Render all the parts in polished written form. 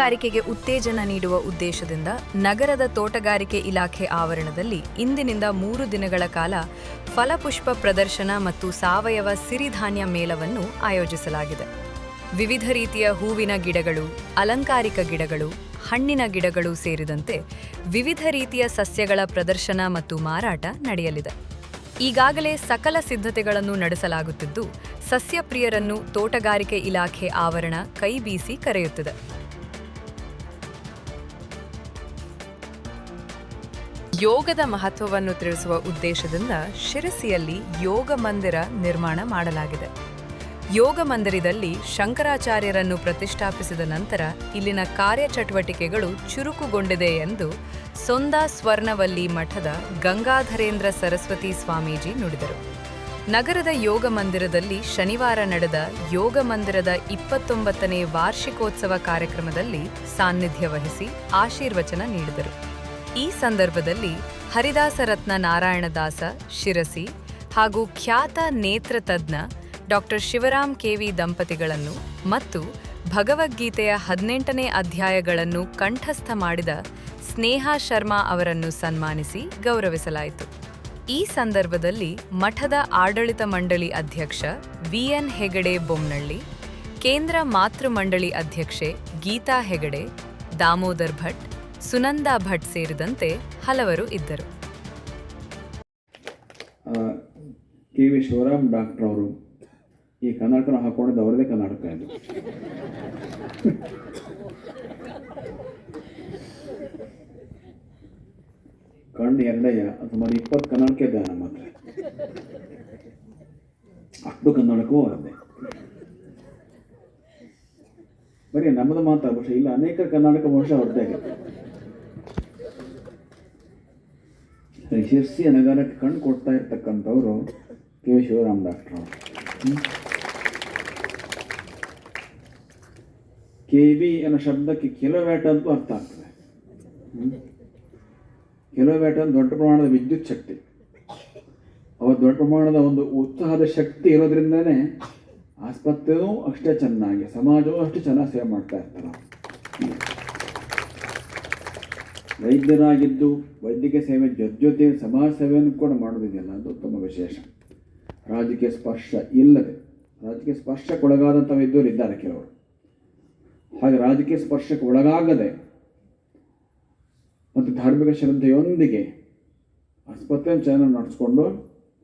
ತೋಟಗಾರಿಕೆಗೆ ಉತ್ತೇಜನ ನೀಡುವ ಉದ್ದೇಶದಿಂದ ನಗರದ ತೋಟಗಾರಿಕೆ ಇಲಾಖೆ ಆವರಣದಲ್ಲಿ ಇಂದಿನಿಂದ 3 ದಿನಗಳ ಕಾಲ ಫಲಪುಷ್ಪ ಪ್ರದರ್ಶನ ಮತ್ತು ಸಾವಯವ ಸಿರಿಧಾನ್ಯ ಮೇಳವನ್ನು ಆಯೋಜಿಸಲಾಗಿದೆ. ವಿವಿಧ ರೀತಿಯ ಹೂವಿನ ಗಿಡಗಳು, ಅಲಂಕಾರಿಕ ಗಿಡಗಳು, ಹಣ್ಣಿನ ಗಿಡಗಳು ಸೇರಿದಂತೆ ವಿವಿಧ ರೀತಿಯ ಸಸ್ಯಗಳ ಪ್ರದರ್ಶನ ಮತ್ತು ಮಾರಾಟ ನಡೆಯಲಿದೆ. ಈಗಾಗಲೇ ಸಕಲ ಸಿದ್ಧತೆಗಳನ್ನು ನಡೆಸಲಾಗುತ್ತಿದ್ದು, ಸಸ್ಯಪ್ರಿಯರನ್ನು ತೋಟಗಾರಿಕೆ ಇಲಾಖೆ ಆವರಣ ಕೈಬೀಸಿ ಕರೆಯುತ್ತಿದೆ. ಯೋಗದ ಮಹತ್ವವನ್ನು ತಿಳಿಸುವ ಉದ್ದೇಶದಿಂದ ಶಿರಸಿಯಲ್ಲಿ ಯೋಗ ಮಂದಿರ ನಿರ್ಮಾಣ ಮಾಡಲಾಗಿದೆ. ಯೋಗ ಮಂದಿರದಲ್ಲಿ ಶಂಕರಾಚಾರ್ಯರನ್ನು ಪ್ರತಿಷ್ಠಾಪಿಸಿದ ನಂತರ ಇಲ್ಲಿನ ಕಾರ್ಯಚಟುವಟಿಕೆಗಳು ಚುರುಕುಗೊಂಡಿದೆ ಎಂದು ಸೊಂದಾ ಸ್ವರ್ಣವಲ್ಲಿ ಮಠದ ಗಂಗಾಧರೇಂದ್ರ ಸರಸ್ವತಿ ಸ್ವಾಮೀಜಿ ನುಡಿದರು. ನಗರದ ಯೋಗ ಮಂದಿರದಲ್ಲಿ ಶನಿವಾರ ನಡೆದ ಯೋಗ ಮಂದಿರದ 29ನೇ ವಾರ್ಷಿಕೋತ್ಸವ ಕಾರ್ಯಕ್ರಮದಲ್ಲಿ ಸಾನ್ನಿಧ್ಯ ವಹಿಸಿ ಆಶೀರ್ವಚನ ನೀಡಿದರು. ಈ ಸಂದರ್ಭದಲ್ಲಿ ಹರಿದಾಸರತ್ನ ನಾರಾಯಣದಾಸ ಶಿರಸಿ ಹಾಗೂ ಖ್ಯಾತ ನೇತ್ರ ತಜ್ಞ ಡಾಕ್ಟರ್ ಶಿವರಾಮ್ ಕೆವಿ ದಂಪತಿಗಳನ್ನು ಮತ್ತು ಭಗವದ್ಗೀತೆಯ 18ನೇ ಅಧ್ಯಾಯಗಳನ್ನು ಕಂಠಸ್ಥ ಮಾಡಿದ ಸ್ನೇಹಾ ಶರ್ಮಾ ಅವರನ್ನು ಸನ್ಮಾನಿಸಿ ಗೌರವಿಸಲಾಯಿತು. ಈ ಸಂದರ್ಭದಲ್ಲಿ ಮಠದ ಆಡಳಿತ ಮಂಡಳಿ ಅಧ್ಯಕ್ಷ ವಿಎನ್ ಹೆಗಡೆ ಬೊಮ್ಮನಳ್ಳಿ, ಕೇಂದ್ರ ಮಾತೃ ಮಂಡಳಿ ಅಧ್ಯಕ್ಷೆ ಗೀತಾ ಹೆಗಡೆ, ದಾಮೋದರ್ ಭಟ್, ಸುನಂದಾ ಭಟ್ ಸೇರಿದಂತೆ ಹಲವರು ಇದ್ದರು. ಕೆ ವಿ ಶಿವರಾಮ್ ಡಾಕ್ಟರ್ ಅವರು ಈ ಕರ್ನಾಟಕ ಹಾಕೊಂಡಿದ್ದು ಅವರದೇ ಕರ್ನಾಟಕ ಇದು. ಕಣ್ಣು ಎರಡಯ್ಯ ಸುಮಾರು 20 ಕನ್ನಡಕ ಇದೆ ನಮ್ಮ ಹತ್ರ. ಅಷ್ಟು ಕನ್ನಡಕ್ಕೂ ಅವರದ್ದೇ. ಬರೀ ನಮ್ಮದು ಮಾತ್ರ ಬಹುಶಃ ಇಲ್ಲ, ಅನೇಕ ಕರ್ನಾಟಕ ಬಹುಶಃ ಅವ್ರದ್ದೇ ಆಗಿದೆ. ಶಿರ್ಸಿ ನಗರಕ್ಕೆ ಕಣ್ಣು ಕೊಡ್ತಾ ಇರ್ತಕ್ಕಂಥವ್ರು ಕೆ ವಿ ಶಿವರಾಮ್ ಡಾಕ್ಟರ್ ಅವರು. ಕೆ.ವಿ. ಅನ್ನೋ ಶಬ್ದಕ್ಕೆ ಕಿಲೋವ್ಯಾಟ್ ಅಂತೂ ಅರ್ಥ ಆಗ್ತದೆ. ಕಿಲೋವ್ಯಾಟ್ ಅಂತ ದೊಡ್ಡ ಪ್ರಮಾಣದ ವಿದ್ಯುತ್ ಶಕ್ತಿ. ಅವತ್ತು ದೊಡ್ಡ ಪ್ರಮಾಣದ ಒಂದು ಉತ್ಸಾಹದ ಶಕ್ತಿ ಇರೋದ್ರಿಂದನೇ ಆಸ್ಪತ್ರೆಯೂ ಅಷ್ಟೇ ಚೆನ್ನಾಗಿ, ಸಮಾಜವೂ ಅಷ್ಟೇ ಚೆನ್ನಾಗಿ ಸೇವೆ ಮಾಡ್ತಾ ಇರ್ತಾರೆ. ವೈದ್ಯರಾಗಿದ್ದು ವೈದ್ಯಕೀಯ ಸೇವೆ ಜೊತೆ ಸಮಾಜ ಸೇವೆಯನ್ನು ಕೂಡ ಮಾಡೋದಿದೆಯಲ್ಲ, ಅದು ತುಂಬ ವಿಶೇಷ. ರಾಜಕೀಯ ಸ್ಪರ್ಶ ಇಲ್ಲದೆ, ರಾಜಕೀಯ ಸ್ಪರ್ಶಕ್ಕೊಳಗಾದಂಥ ವೈದ್ಯರು ಇದ್ದಾರೆ ಕೆಲವರು. ಹಾಗೆ ರಾಜಕೀಯ ಸ್ಪರ್ಶಕ್ಕೆ ಒಳಗಾಗದೆ ಮತ್ತು ಧಾರ್ಮಿಕ ಶ್ರದ್ಧೆಯೊಂದಿಗೆ ಆಸ್ಪತ್ರೆಯನ್ನು ಚೆನ್ನಾಗಿ ನಡೆಸ್ಕೊಂಡು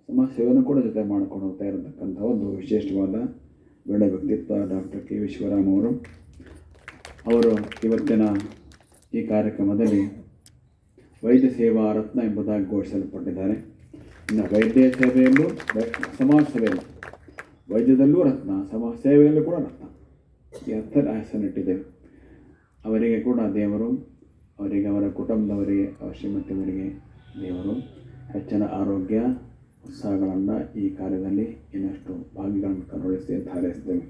ಸಮಾಜ ಸೇವೆಯನ್ನು ಕೂಡ ಜೊತೆ ಮಾಡಿಕೊಂಡು ಹೋಗ್ತಾ ಇರತಕ್ಕಂಥ ಒಂದು ವಿಶೇಷವಾದ ಒಳ್ಳೆಯ ವ್ಯಕ್ತಿತ್ವ ಡಾಕ್ಟರ್ ಕೆ ವಿ ಶಿವರಾಮ್ ಅವರು ಇವತ್ತಿನ ಈ ಕಾರ್ಯಕ್ರಮದಲ್ಲಿ ವೈದ್ಯ ಸೇವಾ ರತ್ನ ಎಂಬುದಾಗಿ ಘೋಷಿಸಲ್ಪಟ್ಟಿದ್ದಾರೆ. ಇನ್ನು ವೈದ್ಯ ಸೇವೆಯಲ್ಲೂ ಸಮಾಜ ಸೇವೆಯಲ್ಲೂ, ವೈದ್ಯದಲ್ಲೂ ರತ್ನ, ಸಮಾಜ ಸೇವೆಯಲ್ಲೂ ಕೂಡ ರತ್ನ, ಈ ಅರ್ಥ ಹೆಸರಿಟ್ಟಿದ್ದೇವೆ. ಅವರಿಗೆ ಕೂಡ ದೇವರು, ಅವರಿಗೆ, ಅವರ ಕುಟುಂಬದವರಿಗೆ, ಅವರ ಶ್ರೀಮತಿಯವರಿಗೆ ದೇವರು ಹೆಚ್ಚಿನ ಆರೋಗ್ಯ ಉತ್ಸಾಹಗಳನ್ನು ಈ ಕಾರ್ಯದಲ್ಲಿ ಇನ್ನಷ್ಟು ಭಾಗ್ಯಗಳನ್ನು ಕರುಣಿಸಿ ಅಂತ ಹಾರೈಸ್ತೇವೆ.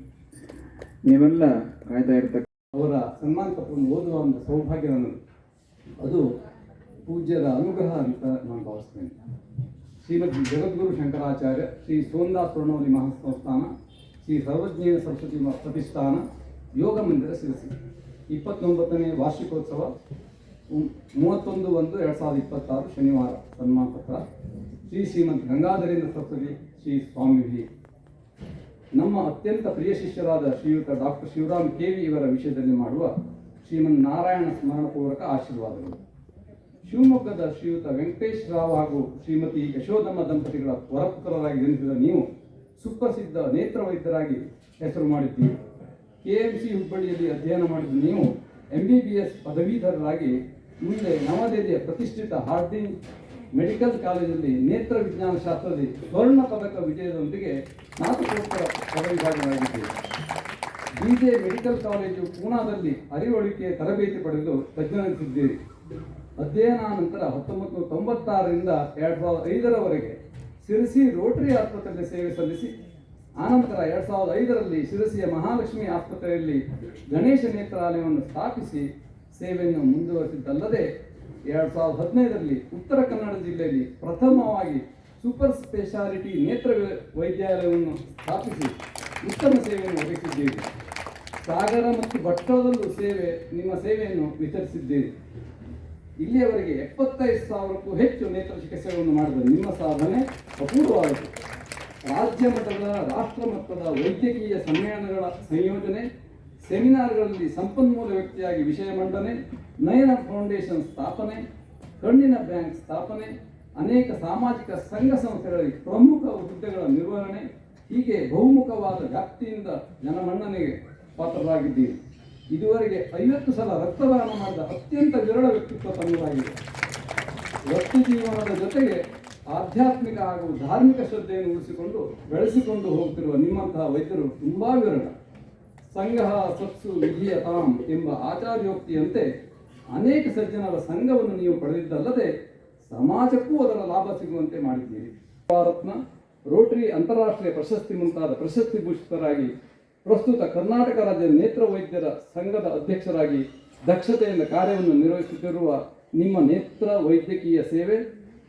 ನೀವೆಲ್ಲ ಕಾಯ್ತಾ ಇರ್ತಕ್ಕ ಅವರ ಸನ್ಮಾನ ಪತ್ರವನ್ನು ಓದುವ ಒಂದು ಸೌಭಾಗ್ಯ ಅದು ಪೂಜ್ಯರ ಅನುಗ್ರಹ ಅಂತ ನಾನು ಭಾವಿಸ್ತೇನೆ. ಶ್ರೀಮದ್ ಜಗದ್ಗುರು ಶಂಕರಾಚಾರ್ಯ ಶ್ರೀ ಸೋಂದಾ ಸ್ವರ್ಣವಲ್ಲಿ ಮಹಾಸಂಸ್ಥಾನ ಶ್ರೀ ಸರ್ವಜ್ಞೇನ ಸರಸ್ವತಿ ಪ್ರತಿಷ್ಠಾನ ಯೋಗ ಮಂದಿರ ಶಿರಸಿ 29ನೇ ವಾರ್ಷಿಕೋತ್ಸವ 31/1/2026 ಶನಿವಾರ ಸನ್ಮಾನ ಪತ್ರ ಶ್ರೀ ಶ್ರೀಮದ್ ಗಂಗಾಧರೇಂದ್ರ ಸರಸ್ವತಿ ಶ್ರೀ ಸ್ವಾಮೀಜಿ. ನಮ್ಮ ಅತ್ಯಂತ ಪ್ರಿಯ ಶಿಷ್ಯರಾದ ಶ್ರೀಯುತ ಡಾಕ್ಟರ್ ಶಿವರಾಮ್ ಕೆವಿ ಇವರ ವಿಷಯದಲ್ಲಿ ಮಾಡುವ ಶ್ರೀಮನ್ ನಾರಾಯಣ ಸ್ಮರಣಪೂರ್ವಕ ಆಶೀರ್ವಾದಗಳು. ಶಿವಮೊಗ್ಗದ ಶ್ರೀಯುತ ವೆಂಕಟೇಶ್ ರಾವ್ ಹಾಗೂ ಶ್ರೀಮತಿ ಯಶೋಧಮ್ಮ ದಂಪತಿಗಳ ವರಪುತ್ರರಾಗಿ ಜನಿಸಿದ ನೀವು ಸುಪ್ರಸಿದ್ಧ ನೇತ್ರ ವೈದ್ಯರಾಗಿ ಹೆಸರು ಮಾಡಿದ್ದೀರಿ. KMC ಹುಬ್ಬಳ್ಳಿಯಲ್ಲಿ ಅಧ್ಯಯನ ಮಾಡಿದ ನೀವು MBBS ಪದವೀಧರರಾಗಿ ಮುಂದೆ ನವದೆಹಲಿಯ ಪ್ರತಿಷ್ಠಿತ ಹಾರ್ಡಿಂಗ್ ಮೆಡಿಕಲ್ ಕಾಲೇಜಲ್ಲಿ ನೇತ್ರ ವಿಜ್ಞಾನ ಶಾಸ್ತ್ರದಲ್ಲಿ ಸ್ವರ್ಣ ಪದಕ ವಿಜಯದೊಂದಿಗೆ ಸ್ನಾತಕೋತ್ತರ ಪದವೀಧರರಾಗಿದ್ದೀರಿ. BJ ಮೆಡಿಕಲ್ ಕಾಲೇಜು ಪೂನಾದಲ್ಲಿ ಅರಿವಳಿಕೆ ತರಬೇತಿ ಪಡೆದು ತಜ್ಞರಾಗಿದ್ದೀರಿ. ಅಧ್ಯಯನ ನಂತರ 1996ರಿಂದ 2005ರವರೆಗೆ ಶಿರಸಿ ರೋಟರಿ ಆಸ್ಪತ್ರೆಯಲ್ಲಿ ಸೇವೆ ಸಲ್ಲಿಸಿ ಆನಂತರ 2005ರಲ್ಲಿ ಶಿರಸಿಯ ಮಹಾಲಕ್ಷ್ಮಿ ಆಸ್ಪತ್ರೆಯಲ್ಲಿ ಗಣೇಶ ನೇತ್ರಾಲಯವನ್ನು ಸ್ಥಾಪಿಸಿ ಸೇವೆಯನ್ನು ಮುಂದುವರಿಸಿದ್ದಲ್ಲದೆ 2015ರಲ್ಲಿ ಉತ್ತರ ಕನ್ನಡ ಜಿಲ್ಲೆಯಲ್ಲಿ ಪ್ರಥಮವಾಗಿ ಸೂಪರ್ ಸ್ಪೆಷಾಲಿಟಿ ನೇತ್ರ ವೈದ್ಯಾಲಯವನ್ನು ಸ್ಥಾಪಿಸಿ ಉತ್ತಮ ಸೇವೆಯನ್ನು ಒದಗಿಸಿದ್ದೇವೆ. ಸಾಗರ ಮತ್ತು ಭಟ್ಟದಲ್ಲೂ ನಿಮ್ಮ ಸೇವೆಯನ್ನು ವಿತರಿಸಿದ್ದೀರಿ. ಇಲ್ಲಿಯವರೆಗೆ 75,000ಕ್ಕೂ ಹೆಚ್ಚು ನೇತ್ರ ಚಿಕಿತ್ಸೆಗಳನ್ನು ಮಾಡಿದ ನಿಮ್ಮ ಸಾಧನೆ ಅಪೂರ್ವವಾಗಿದೆ. ರಾಜ್ಯ ಮಟ್ಟದ ರಾಷ್ಟ್ರ ಮಟ್ಟದ ವೈದ್ಯಕೀಯ ಸಮ್ಮೇಳನಗಳ ಸಂಯೋಜನೆ, ಸೆಮಿನಾರ್ಗಳಲ್ಲಿ ಸಂಪನ್ಮೂಲ ವ್ಯಕ್ತಿಯಾಗಿ ವಿಷಯ ಮಂಡನೆ, ನಯನ ಫೌಂಡೇಶನ್ ಸ್ಥಾಪನೆ, ಕಣ್ಣಿನ ಬ್ಯಾಂಕ್ ಸ್ಥಾಪನೆ, ಅನೇಕ ಸಾಮಾಜಿಕ ಸಂಘ ಸಂಸ್ಥೆಗಳಲ್ಲಿ ಪ್ರಮುಖ ಹುದ್ದೆಗಳ ನಿರ್ವಹಣೆ, ಹೀಗೆ ಬಹುಮುಖವಾದ ವ್ಯಾಪ್ತಿಯಿಂದ ಜನಮನ್ನಣೆಗೆ ಪಾತ್ರರಾಗಿದ್ದೀರಿ. ಇದುವರೆಗೆ 50 ಸಲ ರಕ್ತದಾನ ಮಾಡಿದ ಅತ್ಯಂತ ವಿರಳ ವ್ಯಕ್ತಿತ್ವ ತಮ್ಮದಾಗಿದೆ. ವೃತ್ತಿ ಜೀವನದ ಜೊತೆಗೆ ಆಧ್ಯಾತ್ಮಿಕ ಹಾಗೂ ಧಾರ್ಮಿಕ ಶ್ರದ್ಧೆಯನ್ನು ಉಳಿಸಿಕೊಂಡು ಬೆಳೆಸಿಕೊಂಡು ಹೋಗುತ್ತಿರುವ ನಿಮ್ಮಂತಹ ವೈದ್ಯರು ತುಂಬಾ ವಿರಳ. ಸಂಘ ಸತ್ಸು ವಿಧಿಯ ತಾಂ ಎಂಬ ಆಚಾರ್ಯೋಕ್ತಿಯಂತೆ ಅನೇಕ ಸಜ್ಜನರ ಸಂಘವನ್ನು ನೀವು ಪಡೆದಿದ್ದಲ್ಲದೆ ಸಮಾಜಕ್ಕೂ ಅದರ ಲಾಭ ಸಿಗುವಂತೆ ಮಾಡಿದ್ದೀರಿ. ಭಾರತ್ನ ರೋಟರಿ ಅಂತಾರಾಷ್ಟ್ರೀಯ ಪ್ರಶಸ್ತಿ ಮುಂತಾದ ಪ್ರಶಸ್ತಿ ಭೂಷಿತರಾಗಿ ಪ್ರಸ್ತುತ ಕರ್ನಾಟಕ ರಾಜ್ಯ ನೇತ್ರ ವೈದ್ಯರ ಸಂಘದ ಅಧ್ಯಕ್ಷರಾಗಿ ದಕ್ಷತೆಯಿಂದ ಕಾರ್ಯವನ್ನು ನಿರ್ವಹಿಸುತ್ತಿರುವ ನಿಮ್ಮ ನೇತ್ರ ವೈದ್ಯಕೀಯ ಸೇವೆ,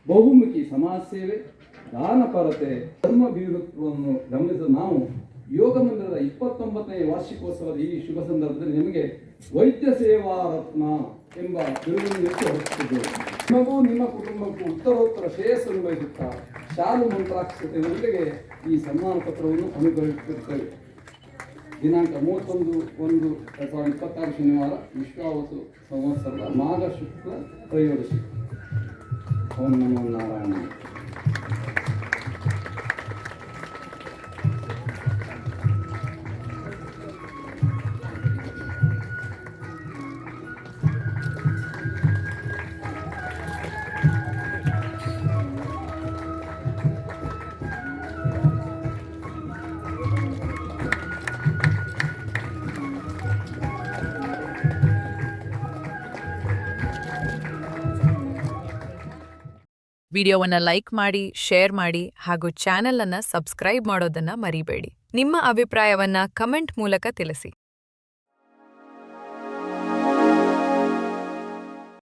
ಬಹುಮುಖಿ ಸಮಾಜ ಸೇವೆ, ದಾನಪರತೆ, ಧರ್ಮ ಬೀರುತ್ವವನ್ನು ಗಮನಿಸಿದ ನಾವು ಯೋಗ ಮಂದಿರದ 29ನೇ ವಾರ್ಷಿಕೋತ್ಸವದ ಈ ಶುಭ ಸಂದರ್ಭದಲ್ಲಿ ನಿಮಗೆ ವೈದ್ಯ ಸೇವಾ ರತ್ನ ಎಂಬ ಬಿರುದನ್ನು ಹೊರಡಿಸುತ್ತಿದ್ದೇವೆ. ನಿಮಗೂ ನಿಮ್ಮ ಕುಟುಂಬಕ್ಕೂ ಉತ್ತರೋತ್ತರ ಶ್ರೇಯಸ್ಸನ್ನು ಬಯಸುತ್ತಾ ಶಾಲು ಮಂತ್ರಾಕ್ಷತೆಯೊಂದಿಗೆ ಈ ಸನ್ಮಾನ ಪತ್ರವನ್ನು ಅನುಗ್ರಹಿಸುತ್ತೇವೆ. ದಿನಾಂಕ 31/1/2026 ಶನಿವಾರ ವಿಶ್ವಾವಸು ಸಂವತ್ಸರದ ಮಾಘ ಶುಕ್ಲ ತ್ರಯೋದಶಿ. ಓಂ ನಮೋ ನಾರಾಯಣ. ವಿಡಿಯೋವನ್ನು ಲೈಕ್ ಮಾಡಿ, ಶೇರ್ ಮಾಡಿ ಹಾಗೂ ಚಾನೆಲ್ ಅನ್ನು ಸಬ್ಸ್ಕ್ರೈಬ್ ಮಾಡೋದನ್ನ ಮರಿಬೇಡಿ. ನಿಮ್ಮ ಅಭಿಪ್ರಾಯವನ್ನ ಕಮೆಂಟ್ ಮೂಲಕ ತಿಳಿಸಿ.